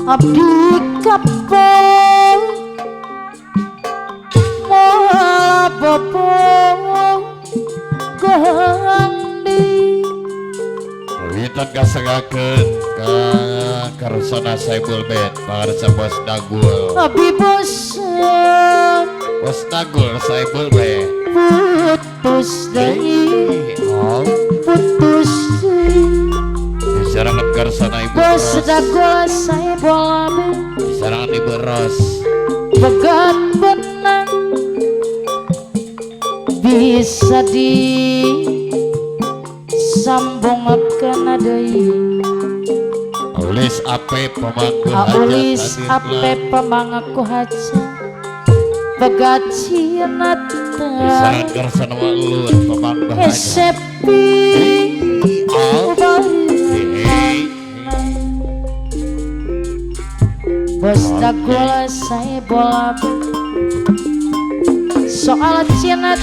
Abdi kapal malah bopong gandhi witan kasengakeun ka karsana Saibul Bet pangarsa Bos Dagul Abi bosan Bos Dagul Saibul Bet putus deui putus disarangan karsana Ibu Bos Ros Dagul Saibul Bet disarangan Ibu Ros begat benang bisa di sambungkeun deui Aulis ape pemangku Aulis hajat ape pemangku hajat begat cinata disarangan karsana Walur pemangku hajat sepi Bos Dagul Saibul soal cinta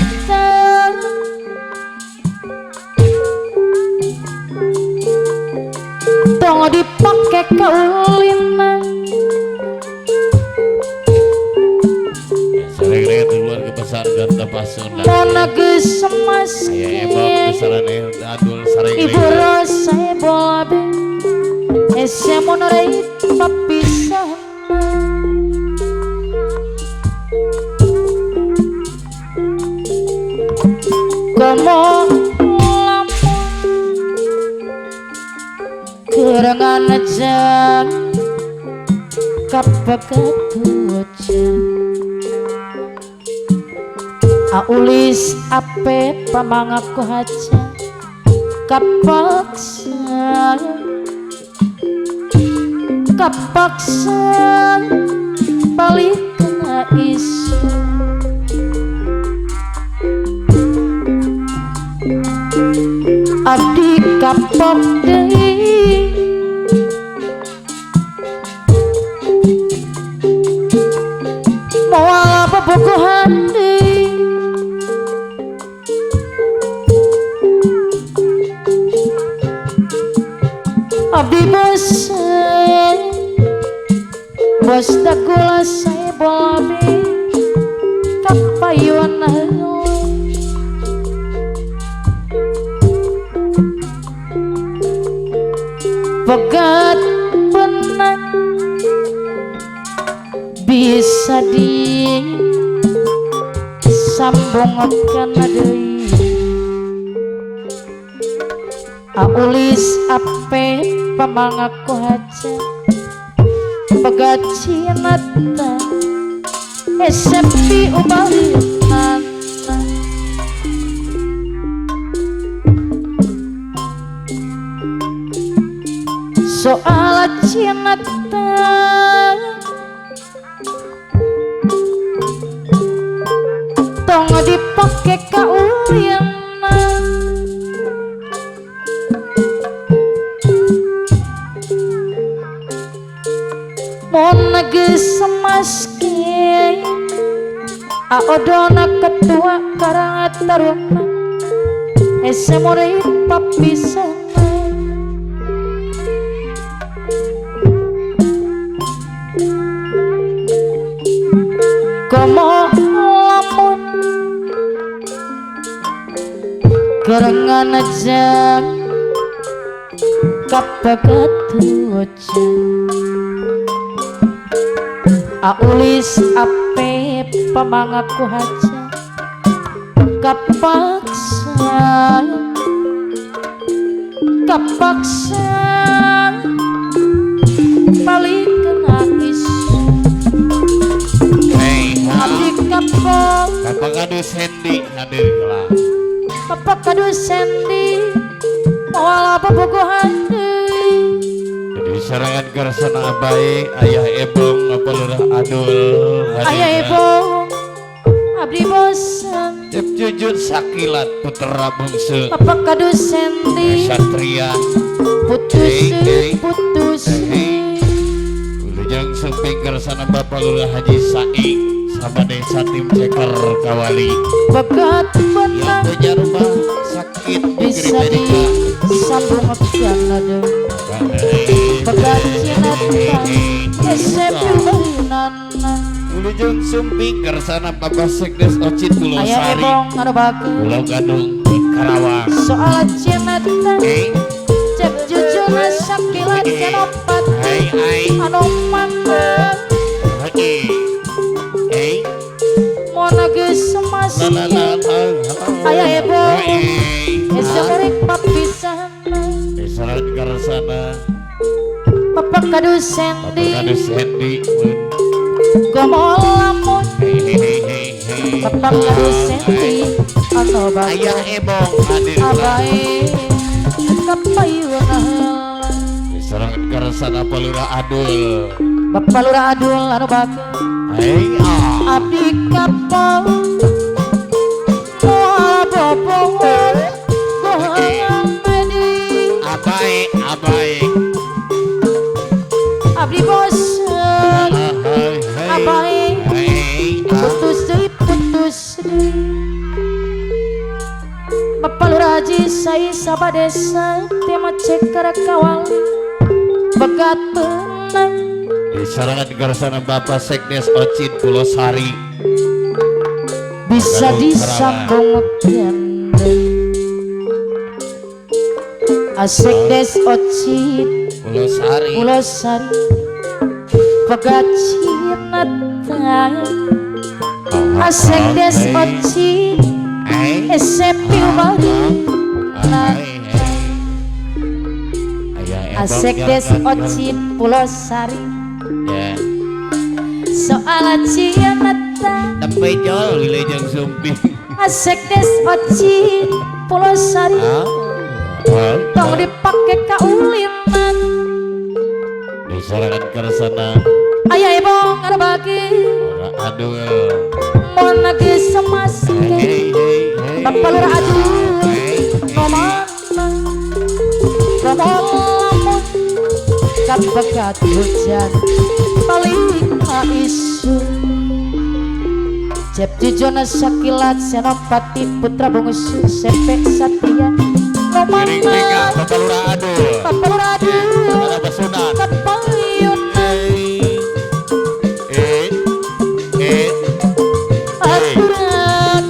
tong dipake kaulinan sering-sering keluar ke besar ganda Pasundan mona geus semas aya emang besarane adul sering-sering Ibu Ros Saibul ese monoreit papisah Komo lamun kerengan aja kapakatujan Aulis ape pamangaku haja kapaksa balik kena isu abdi kapok deui moal bobogohan deui abdi bosan Bos Dagul Saibul Bet kapayuan pegat benang bisa di sambungkeun deui Aulis ape pamangaku haja pegat cinata sepi ubalinana soal cinta tong dipake kaulianan mon geus semaske aodona ketua karang taruna ese murid papisan komo lamun kerengan aja kapakatujan Aulis ape pamangaku haja kapaksa balik kena isu abdi kapok Bapak Kadu Sandy hadir kelas. Bapak Kadu Sandy wala bobogohan deui Jadi serangan kersana baik ayah ebong Lurah Adul hadir aya kelas. ibu abdi bosan Cep jujur sakilat putra bungsu Bapak Kadu Sandy Satria putus Hey. putus Wilujeng Suping kersana Bapak Lurah Haji Saing sama desa tim ceker kawali bagat yang benang punya rumah sakit bisa disambungkan ada bagat cinatan SMP mainan Wilujeng Sumping kersana Bapak Sekdes Ocit Pulau aya Sari ebong anu bagus Pulau Gadung Karawang soal cinatan cek jujur sakilat senopat Hai anu mana mona geus semas aya ebong esorik papisan Isarat kersana Bapak Kadu Bapak Sandy Kadu Sandy gomol lamun Bapak Kadu Sandy anu ayah bagus ebong hadir abae kapayunan Isarat kersana Palura Adul Bapak Lurah Adul anu bagus abdi kapal moal bobongan gohangan medi abai abdi bosan abai putus deui Bapak Lurah Haji Sai sabadesa tema ceker kawal bagat benang Isarat kersana Bapak Sekdes Ocit Pulau Sari bisa Gadung disambungkan asik des ocit Pulau Sari Pulau Sari bagat cinatan asik des ocit SMP Bali asik des ocit Pulau Sari ya soal cinatan tempe jol Wilujeng Sumping asik des ocit Pulau Sari tong dipake kaulinan Isarat kersana aya ebong anu bagus Adul mona geus semas Bapak Lurah Adul nomana gomol lamun kabegat hujan balik ka isu cep jujuna sakilat senopati putra bungsu sepe satria Piring pinggang nomana Bapak Lurah Adul Bapak Lurah Adul Para Basunan kapayunan aturan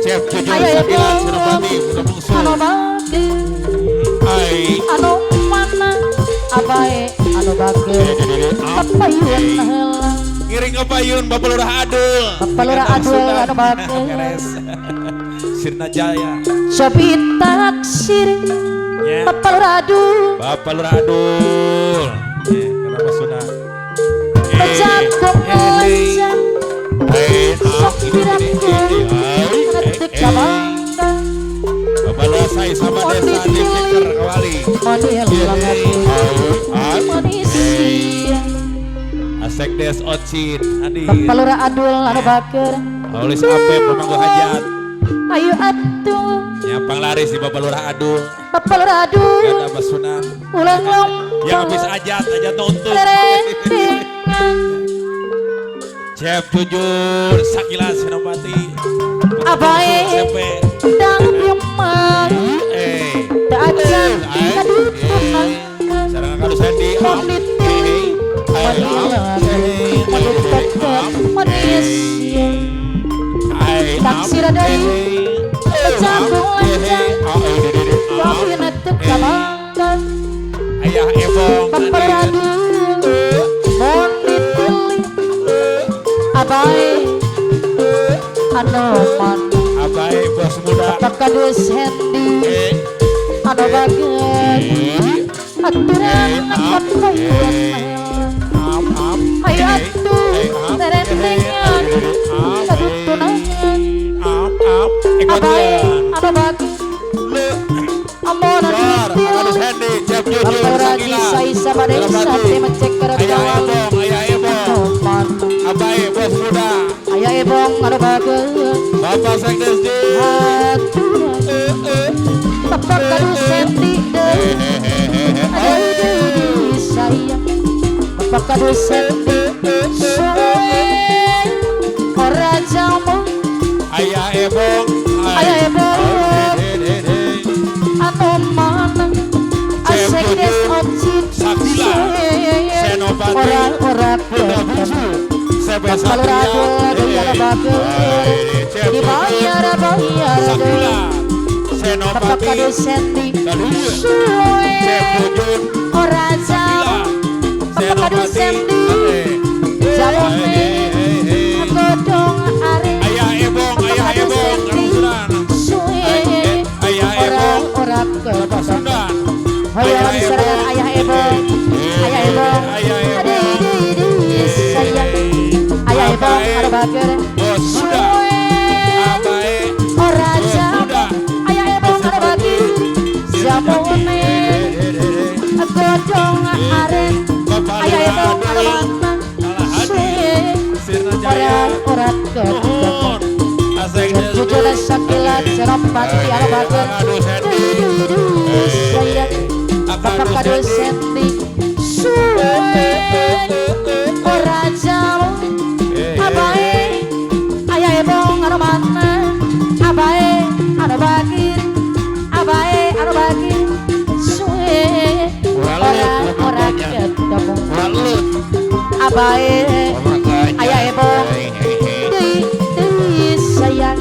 Cep jujur aya sakilat ebong senopati putra bungsu anu bagus anu mana abae anu bagus kapayun heula Ngiring ngepayun Bapak Lurah Adul Bapak Lurah Adul anu bagus Sirna Jaya sobi taksir Bapak Lurah Adul Bapak Lurah Adul kenapa sunat pejangkung ngelajang sok pirang-pirang ngetik kabangga Bapak Lurah Sai sama desa di Ceker Kawali model banget manusia Asek Des Ocit hadir Bapak Lurah Adul anu bager Aulis Ape pemangku hajat ayo atuh Nyampang laris di Bapak Lurah Adul Bapak Lurah Adul Gada Basunan ulang yang habis lompong ajat nonton lerendengan Cep jujur Sakilan Senopati abae dang diemang tak ajan kadutungan Sarang kadu Sandy Monditi manusia taksir adai pejangkung lanjang tapi netuk kabangga Ayah Ebong Bapak Adul mohon dipilih abai anu man Abai bos muda Bapak Kadu Sandy anu bagus aturan angkat payun ayo atuh terendengan kadutun abae anu bagi amonan Bor, Kakadus istilah Hendy, Cep Jujur, Bapak Raji Sakila. Saisa pada sate menceker Ayah kawan Ebong, Ayah Ebong, Toman Abai Bos Muda, ayah ebong anu bageun Bapak Sekdes D. haturan Bapak kadu senti deui aduh sayang Bapak kadu senti suwe ora jamu Ayah Ebong, Ayah Ebong. anu maneng asik des ocit Sakila, Senopati, ora Bunda Bungsu, Sebe kalau ragu bayar bageun dibayar Sakila, Bapak Senopati, kadu senti Kaluye, suwe Cep Jujur, ora jamu Bapak kadu senti jamune godong are Ayah Ebong, Karusuran, suwe Ayah Ebong, ora Bapak Sundan, Ayah diserahkan ayah ebong aduh sayang ayah ebong ada bager Bos Muda, Abai, ora Bos jamu Muda, ayah ebong ada bager jamune godong aren ayah ebong ada mana suwe ora godong jujur sakilat senopati ada bager sayang Bapak kadu senti suwe ora jamu abae ayah ebong anu mana abae anu bagir suwe ora ketemu abae ayah ebong deui sayang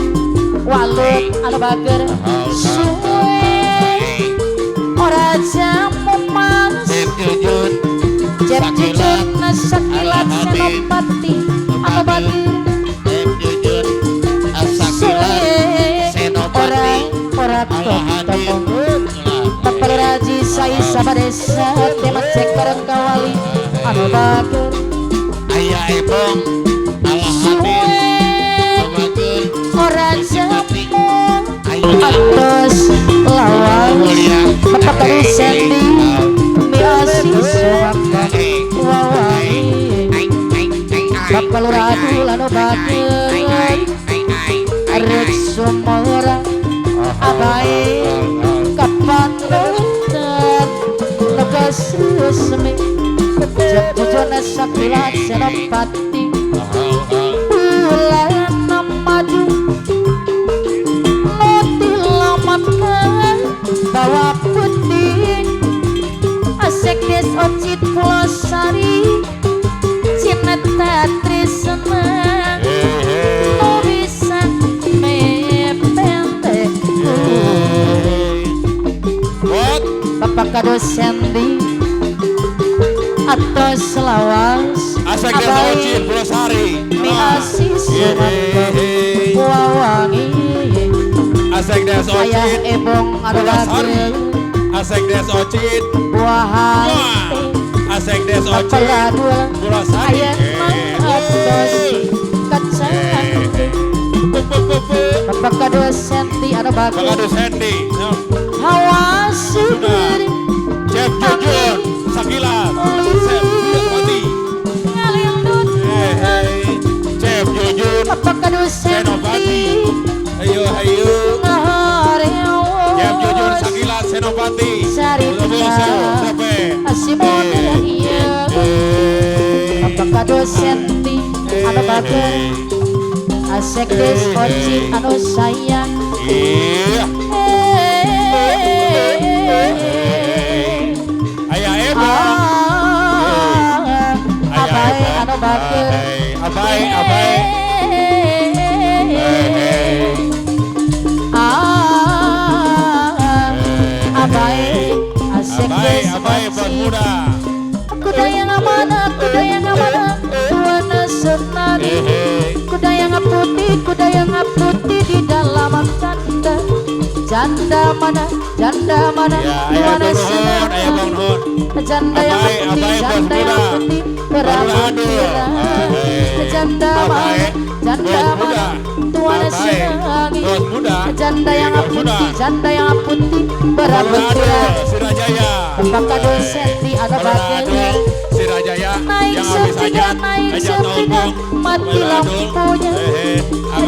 walut anu bager suwe ora jamu manis Cep jujur sakilat senopati anu bagir ora ketemu Bapak Raji Saisa Badesa tema ceker kawali anu bagir Ayah Ebong, Alhamdulillah, ora jamu Ayah atas lawan Mulia, Bapak kadu sendi miasi suaka wawangi Bapak luradu lanu bageun arek sumora abae kapan nonton lekas resmi Cep jujurna sakilat senopati bulan madu mati lamatkan bawa putih asik des ocit pulau sari cinta trisna no bisa mependekku Bot, Bapak kado sendi atau selawas Asek Desa Ocit, Pulau Sari, miasi sunaka wawangi Asek Desa ayah Ocit, ebong anu Pulau Sari, bagel Asek Desa Ocit, buah hati Asek Desa Ocit, peladul Pulau Sari. ayah mengatos kacang Bapak kado senti anu bagel Kakadus Hendy, hawa seger Cep Jujur, Sakila, Cep Jujur, ngalindut Cep Jujur, Bapak kado Senopati, senti ayo, Cep Jujur, ngareos Sakila, Senopati, Sarita Sampai, Asimon iya Bapak kado senti anu bagel asek des oci anu sayang iya, Ayah Ebong, abae anu bagel Abai, abae asek des Abai, Bos oci Muda, kuda yang amanah tuana senari kuda yang putih di dalam canda janda mana ya, Ayah tuana Bong Nuhun, Ayah Bong Nuhun, janda yang Abai, putih Bos janda Muda, yang putih berambut Aduh, pirang janda Abai, mana Bos Muda, tuana Abai, senangi Bos Bos Muda. janda yang Bos Muda. putih, janda yang putih berambut Balura pirang. Adul Sirajaya. Apakah dosenti ada Balura bagian Adul Sirajaya naik yang habis sepeda, aja naik ajak sepeda, nongkrong. mati Balura Adul. lampunya.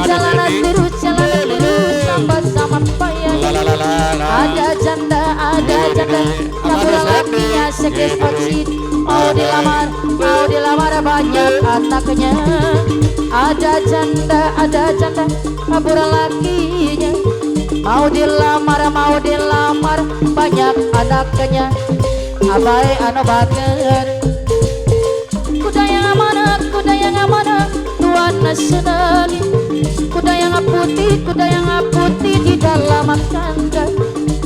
Jalanan terus, jalanan terus, sampai sama payah. Ada janda, kabur lakinya sekes otsit. Mau dilamar banyak anaknya. Ada janda, kabur lakinya. Mau dilamar banyak anaknya. Abai anu bager. Kuda yang mana, tuan senang. Kuda yang putih di dalam kandang.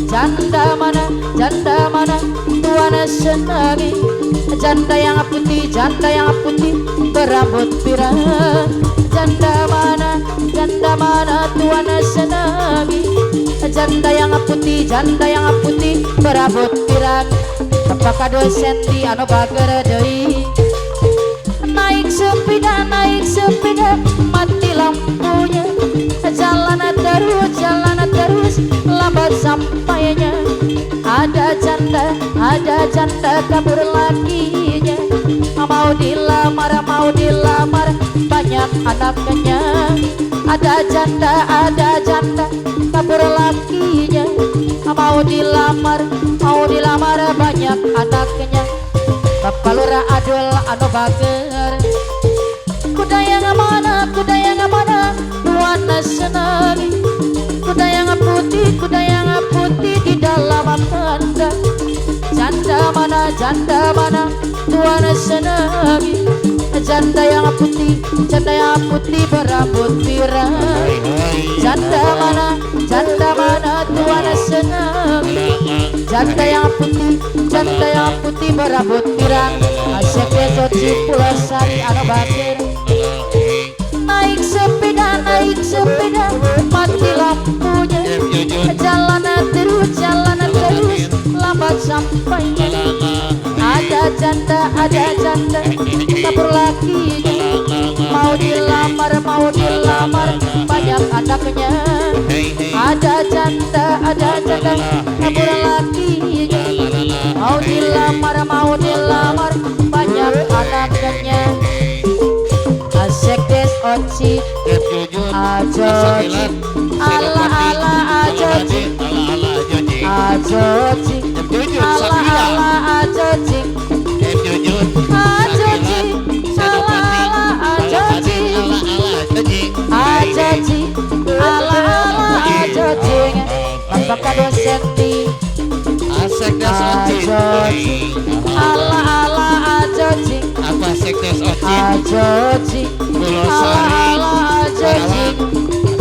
Janda mana, tuan senangi. Janda yang putih berambut pirang. Janda mana, tuan senangi. Janda yang putih berambut pirang. Apakah dosenti anu bager deui. Naik sepeda, mati lampunya. Jalan terus, lambat sampainya. Ada janda, kabur lakinya. Mau dilamar banyak anaknya. Ada janda, kabur lakinya. Mau dilamar banyak anaknya. Bapak Lurah Adul anu bager. Kuda yang mana, tuan senangi. Kuda yang putih di dalam kandang. Janda mana, tuan senangi. Janda yang putih berambut pirang. Janda mana, tuan senangi. Janda yang putih berambut pirang. Asep Soci Pulau Sari anu bager. Naik sepeda, mati lampunya. Jalan terus, lambat sampainya. Ada janda, kabur lakinya. Mau dilamar banyak anaknya. Ada janda, kabur lakinya. Mau dilamar banyak anaknya. Asekes oci ajoji ala ajoji ajoji ala ajoji ajoji ala ajoji ajoji ala ajoji. Apakah dosenti Sekdes Ocit. ajoji ala ajoji Apa Sekdes Ocit? ajoji Pulau Sari. ala ajoji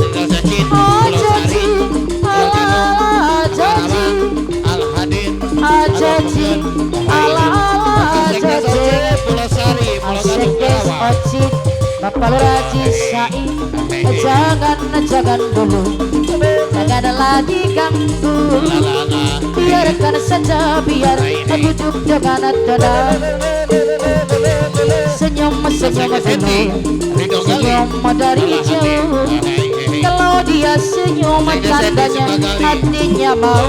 Sekdes Ocit. Pulau Sari. Pulau Timur. Al Hadin. ajoji ala Sekdes ajoji. Ocit. Pulau Sari. Pulau Gadung Asekes Karawang. ocit Bapak Lurah Cisai. Jangan dulu, jangan lagi ganggu. Biarkan saja, biar duduk dengan tenang. Senyum dulu, senyum dari jauh. Kalau dia senyum tandanya hatinya mau.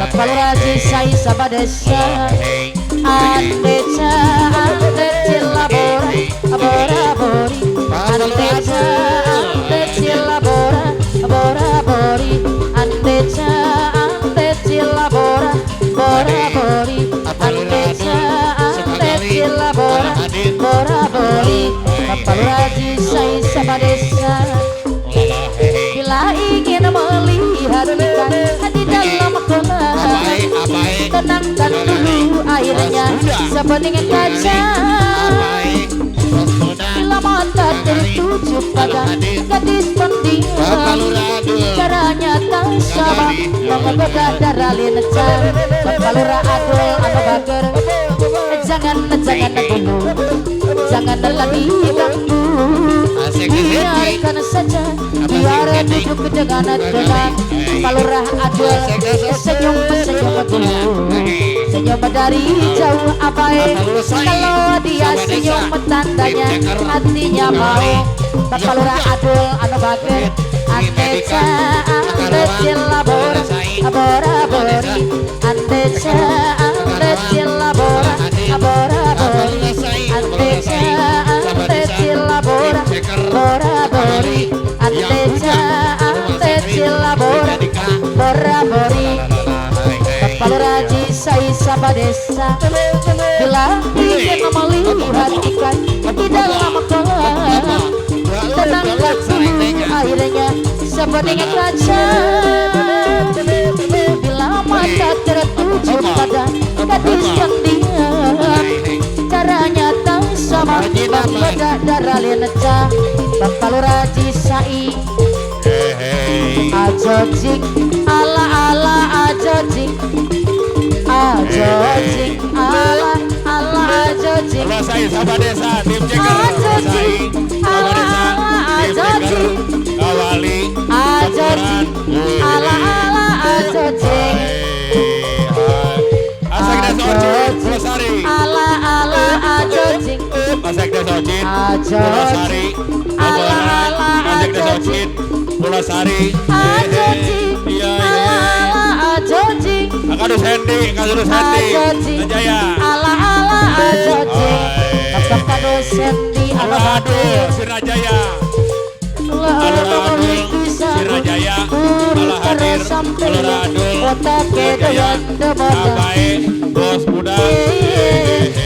Bapak Lurah Cisai Sabadesa. Andeca, labora, labori. Andeca, labora, labori. Andeca, labora, labori. Andeca, labora, labori. Bapak Lurah Cisai Sabadesa. Bila ingin melihat ikan di dalam kolam, tenangkan dulu airnya sebening kaca. Bila mata tertuju pada gadis pendiam, caranya tak sama menggoda darah lincah. Bapak Lurah Adul anu bager. Jangan dulu, jangan lagi ganggu. Biarkan saja, biar duduk dengan tenang. Bapak Lurah Adul senyum dulu. Senyum dari jauh abai. Kalau dia senyum tandanya hatinya mau. Bapak Lurah Adul anu bager. Ante Andeca, andeci labora, labora-bori. Andeca, andeci labora, labora-bori. Andeca, andeci labora, labora-bori. Andeca, andeci labora, labora-bori. Paluraji sai sabadesa, bila ingin melihat ikan di dalam kolam, tenangkan airnya sebening kaca. Bila mata tertuju pada gadis yang diam, caranya tak sama berbeda darah leneca. Paluraji sai ajojing ala ala ajojing ajojing ala ala ajojing Bola sai sama desa tim ceker. ajojing ala ala ajojing Kawali. ajojing ala ala ajojing Asek desa Ocit, Pulau Sari. ala ala ajojing Asek desa Ocit, Pulau ajojing Sari. ala ala Asek desa ajojing Ocit, Pulau Sari. ajojing Iya, ala ala ajojing Kadus Hendi, Kadus Hendi. ajojing Najaya. ala ala ajojing kakak kadus Hendi ala Aduh, batu Sirajaya. Alur Sirajaya. Allah hadir. Alur adul. kota kedoyan demanda Abai, bos muda.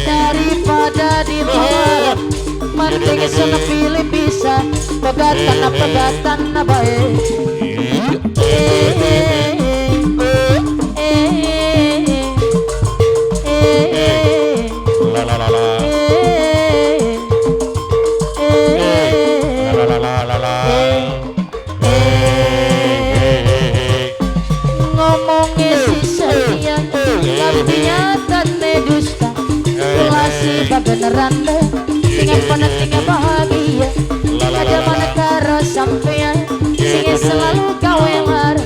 daripada di luar mending sana pilih bisa pegatan baik La la la la. La la la la la. ngomongnya si setia tapi nyata dusta kulasi beneran deh singin pentingnya bahagia ada mana karo sampean singin selalu kau yang lara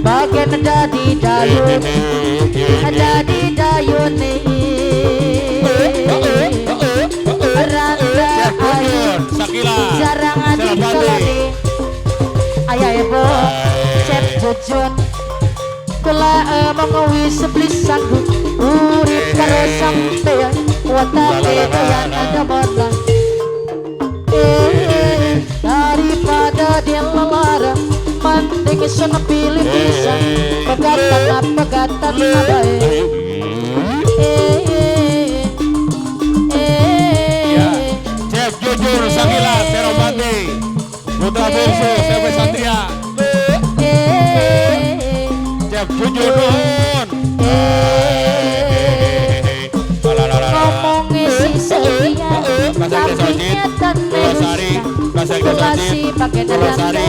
bagian ada di dayun nih Randa ayu Sakila. jarang adik keladi ayah ibu cep jujun kula mengawi seblis sanggup urip karo sampean watake doyan ada bola daripada dia lelara mending sana pilih bisa pegatan baik Cep jujur Sakila Serobati. Putra Bungsu Sepe Satria. Cep jujur nuhun. ngomongnya si setia tapi nyata Pulau Sari. Pasek desa kulasi Ocit, pakai Pulau nerang Sari.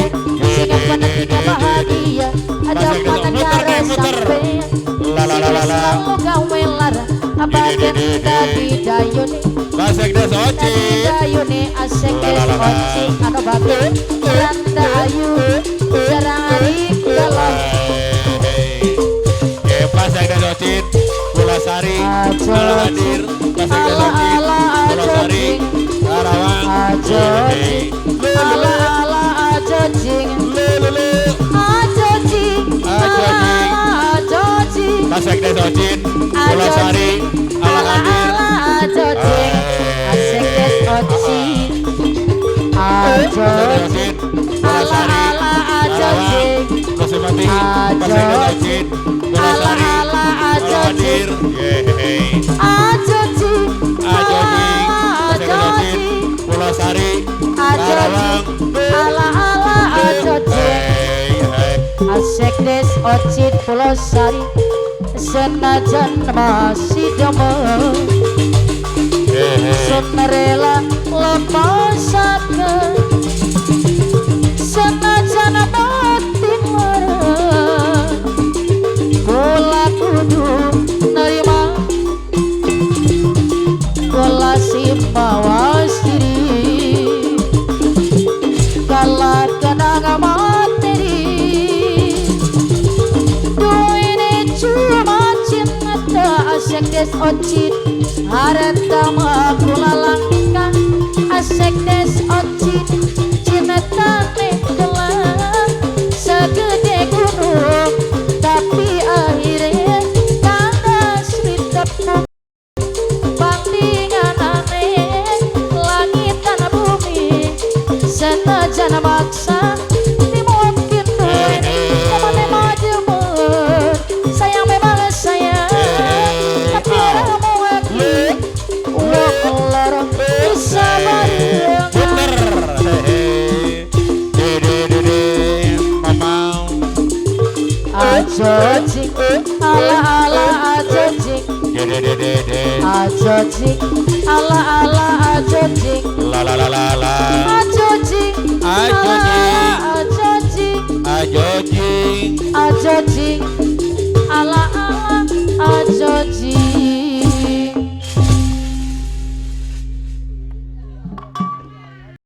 singkat pentingnya bahagia ada mana cara sampai La la la la la. selalu gawe lara abadan tadi dayune Pasek desa tadi Ocit. dayune asek La, la, la, la. oci anu bagus randa ayu jarang adik dalam Pasek desa Ocit, Pulau Sari. Ajo. Ala hadir. Pasek desa Ocit, Ala, Pulau ajo, Sari. jing. Karawang. ajojing ala ala ajojing ajojing ala ala ajojing Pasek desa Ocit, Pulau Sari. Ala ala hadir. ala ajojing asek des oci ajojing ala ala ajojing Pasek desa Ocit, Pulau ala Sari. ala Ala ajojing hadir. Yeay. ajojing Ajojing, Pasek desa Ocit, ajojing Pulau Sari. ajojing ala ala ajojing asek des ocit Pulau Sari senajan masih demam sun rela lepasakeun senajan batin marah kula kudu nerima kula mawas diri kalat kenang materi duine cuma cinta asek des ocit harta mah kula langkah asek des ocit cinta teh gelang aja maksa dimungkin duit teman maju mun sayang memang sayang tapi orang mewakili uang lorong bisa bareng ajojing ala ala ajojing ajojing ala ala ajojing La la la la la